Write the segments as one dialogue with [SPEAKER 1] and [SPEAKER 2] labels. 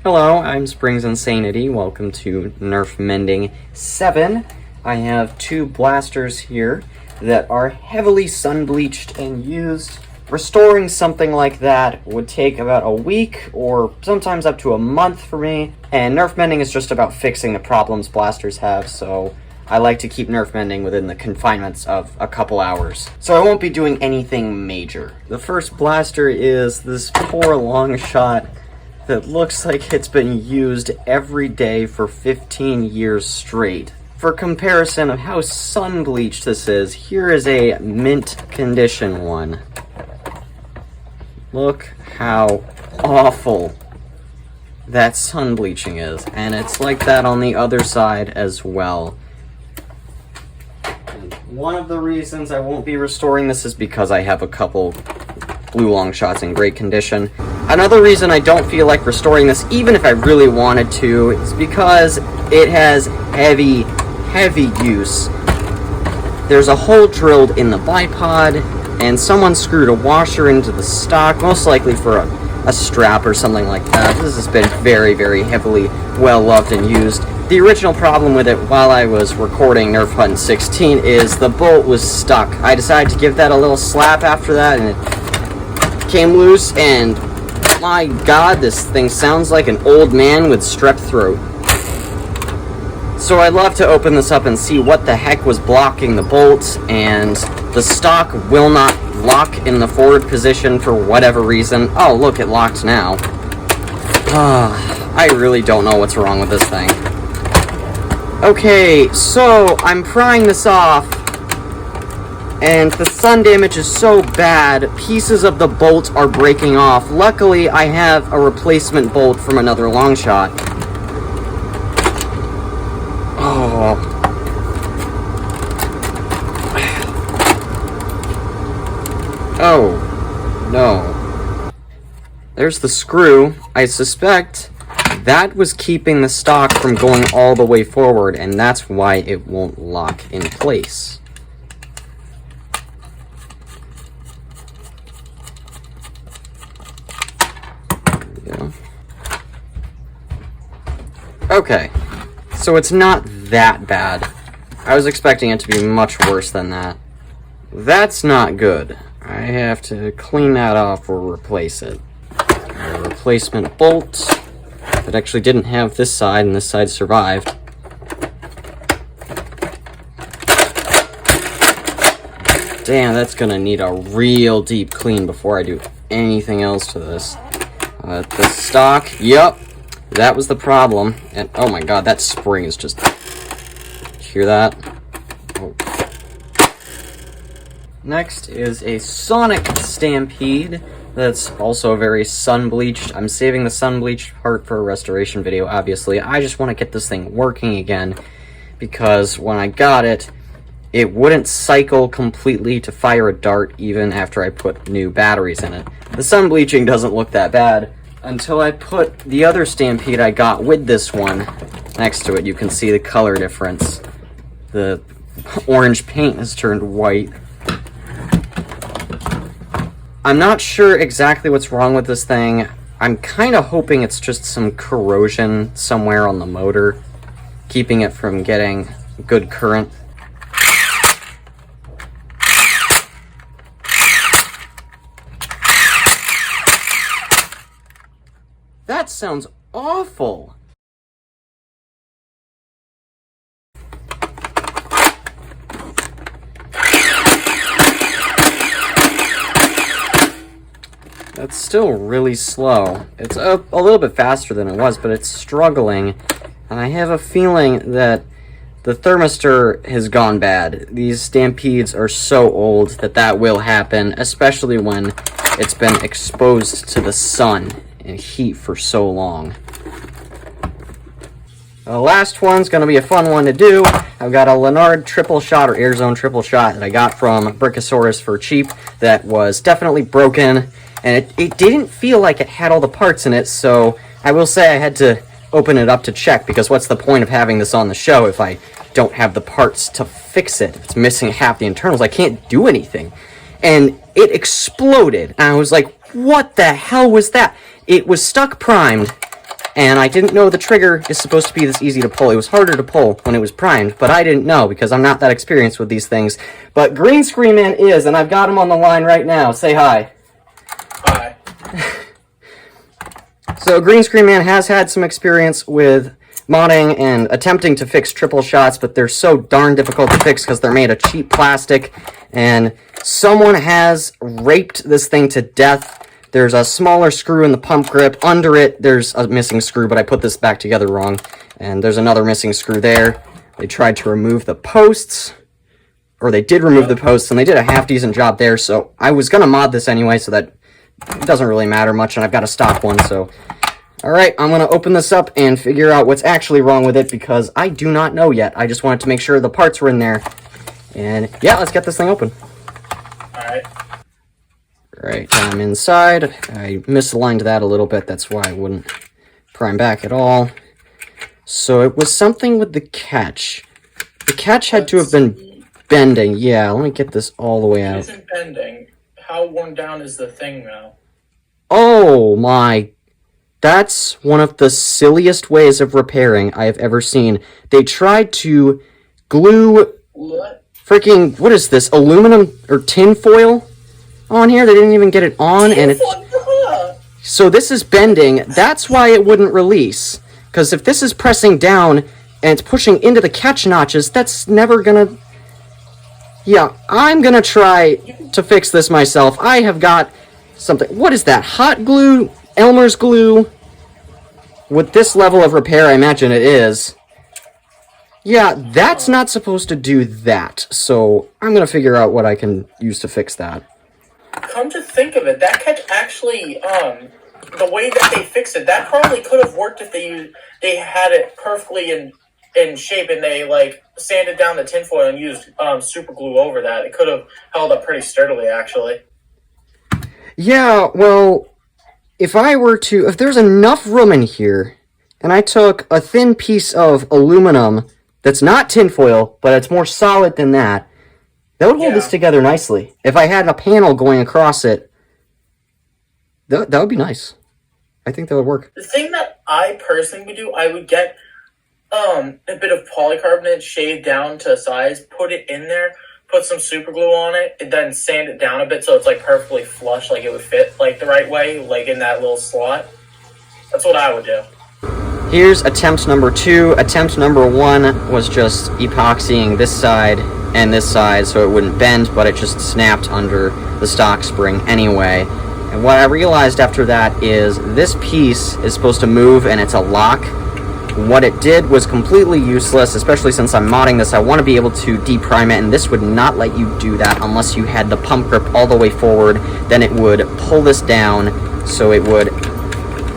[SPEAKER 1] Hello, I'm Springs Insanity. Welcome to Nerf Mending 7. I have two blasters here that are heavily sun-bleached and used. Restoring something like that would take about a week or sometimes up to a month for me, and Nerf Mending is just about fixing the problems blasters have, so I like to keep Nerf Mending within the confinements of a couple hours. So I won't be doing anything major. The first blaster is this poor Longshot that looks like it's been used every day for 15 years straight. For comparison of how sun-bleached this is, here is a mint condition one. Look how awful that sun bleaching is, and it's like that on the other side as well. And one of the reasons I won't be restoring this is because I have a couple blue Longshots in great condition. Another reason I don't feel like restoring this, even if I really wanted to, is because it has heavy use. There's a hole drilled in the bipod, and someone screwed a washer into the stock, most likely for a strap or something like that. This has been very heavily well loved and used. The original problem with it while I was recording Nerf Hunt 16 is the bolt was stuck. I decided to give that a little slap after that, and it came loose, and my god, this thing sounds like an old man with strep throat. So I'd love to open this up and see what the heck was blocking the bolts, and the stock will not lock in the forward position for whatever reason. Oh, look, it locked now. I really don't know what's wrong with this thing. Okay, so I'm prying this off, and the sun damage is so bad, pieces of the bolt are breaking off. Luckily, I have a replacement bolt from another Longshot. Oh, no. There's the screw. I suspect that was keeping the stock from going all the way forward, and that's why it won't lock in place. There we go. Okay, so it's not that bad. I was expecting it to be much worse than that. That's not good. I have to clean that off or replace it. A replacement bolt that actually didn't have this side, and this side survived. Damn, that's gonna need a real deep clean before I do anything else to this. The stock, yep, that was the problem. And oh my god, that spring is just... Hear that? Oh. Next is a Sonic Stampede that's also very sun-bleached. I'm saving the sun-bleached part for a restoration video, obviously. I just want to get this thing working again, because when I got it, it wouldn't cycle completely to fire a dart even after I put new batteries in it. The sun-bleaching doesn't look that bad until I put the other Stampede I got with this one next to it. You can see the color difference. The orange paint has turned white. I'm not sure exactly what's wrong with this thing. I'm kind of hoping it's just some corrosion somewhere on the motor, keeping it from getting good current. That sounds awful. That's still really slow. It's a little bit faster than it was, but it's struggling. And I have a feeling that the thermistor has gone bad. These Stampedes are so old that that will happen, especially when it's been exposed to the sun and heat for so long. The last one's going to be a fun one to do. I've got a Lennox triple shot, or air zone triple shot, that I got from Brickosaurus for cheap that was definitely broken. And it didn't feel like it had all the parts in it, so I will say I had to open it up to check, because what's the point of having this on the show if I don't have the parts to fix it? If it's missing half the internals, I can't do anything. And it exploded, and I was like, what the hell was that? It was stuck primed, And I didn't know the trigger is supposed to be this easy to pull. It was harder to pull when it was primed, but I didn't know because I'm not that experienced with these things. But Green Screen Man is, and I've got him on the line right now. Say hi.
[SPEAKER 2] Hi.
[SPEAKER 1] So Green Screen Man has had some experience with modding and attempting to fix triple shots, but they're so darn difficult to fix because they're made of cheap plastic, and someone has raped this thing to death. There's a smaller screw in the pump grip. Under it, there's a missing screw, but I put this back together wrong. And there's another missing screw there. They tried to remove the posts, or they did remove the posts, and they did a half-decent job there, so I was going to mod this anyway, so that it doesn't really matter much, and I've got a stock one, so... Alright, I'm going to open this up and figure out what's actually wrong with it, because I do not know yet. I just wanted to make sure the parts were in there. And, yeah, let's get this thing open.
[SPEAKER 2] Alright.
[SPEAKER 1] Right, I'm inside. I misaligned that a little bit, that's why I wouldn't prime back at all. So it was something with the catch. The catch had to have been bending. Yeah, let me get this all the way out.
[SPEAKER 2] It isn't bending. How worn down is the thing now?
[SPEAKER 1] Oh my... That's one of the silliest ways of repairing I have ever seen. They tried to glue...
[SPEAKER 2] What?
[SPEAKER 1] Freaking, what is this, aluminum or tin foil on here? They didn't even get it on, and it... So this is bending. That's why it wouldn't release. Because if this is pressing down and it's pushing into the catch notches, that's never gonna... Yeah, I'm gonna try to fix this myself. I have got something... What is that? Hot glue? Elmer's glue? With this level of repair, I imagine it is. Yeah, that's not supposed to do that. So I'm gonna figure out what I can use to fix that.
[SPEAKER 2] Come to think of it, that catch actually, the way that they fixed it, that probably could have worked if they had it perfectly in shape and they, like, sanded down the tinfoil and used super glue over that. It could have held up pretty sturdily, actually.
[SPEAKER 1] Yeah, well, if there's enough room in here, and I took a thin piece of aluminum that's not tinfoil, but it's more solid than that, that would hold this together nicely. If I had a panel going across it, that would be nice. I think that would work.
[SPEAKER 2] The thing that I personally would do, I would get a bit of polycarbonate shaved down to size, put it in there, put some super glue on it, and then sand it down a bit so it's like perfectly flush, like it would fit like the right way, like in that little slot. That's what I would do.
[SPEAKER 1] Here's attempt number 2. Attempt number 1 was just epoxying this side and this side so it wouldn't bend, but it just snapped under the stock spring anyway. And what I realized after that is this piece is supposed to move and it's a lock. What it did was completely useless, especially since I'm modding this. I want to be able to deprime it, and this would not let you do that unless you had the pump grip all the way forward. Then it would pull this down, so it would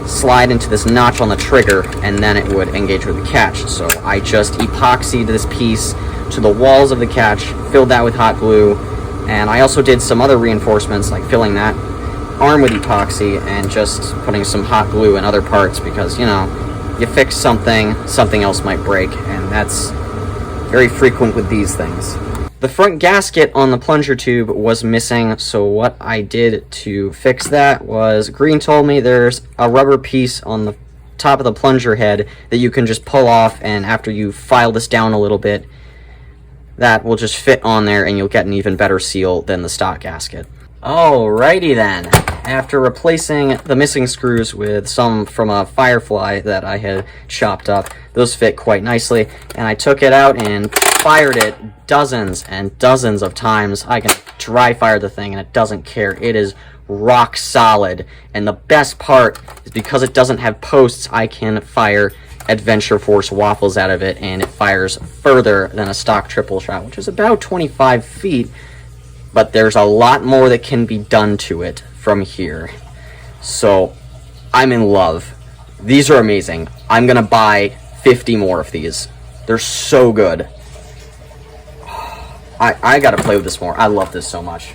[SPEAKER 1] slide into this notch on the trigger, and then it would engage with the catch. So I just epoxied this piece to the walls of the catch, filled that with hot glue, and I also did some other reinforcements, like filling that arm with epoxy and just putting some hot glue in other parts because, you know, you fix something, something else might break, and that's very frequent with these things. The front gasket on the plunger tube was missing, so what I did to fix that was, Green told me there's a rubber piece on the top of the plunger head that you can just pull off, and after you file this down a little bit, that will just fit on there and you'll get an even better seal than the stock gasket. Alrighty then. After replacing the missing screws with some from a Firefly that I had chopped up, those fit quite nicely, and I took it out and fired it dozens and dozens of times. I can dry fire the thing and it doesn't care. It is rock solid, and the best part is because it doesn't have posts, I can fire Adventure Force waffles out of it, and it fires further than a stock triple shot, which is about 25 feet, but there's a lot more that can be done to it from here. So I'm in love. These are amazing. I'm gonna buy 50 more of these. They're so good. I gotta play with this more. I love this so much.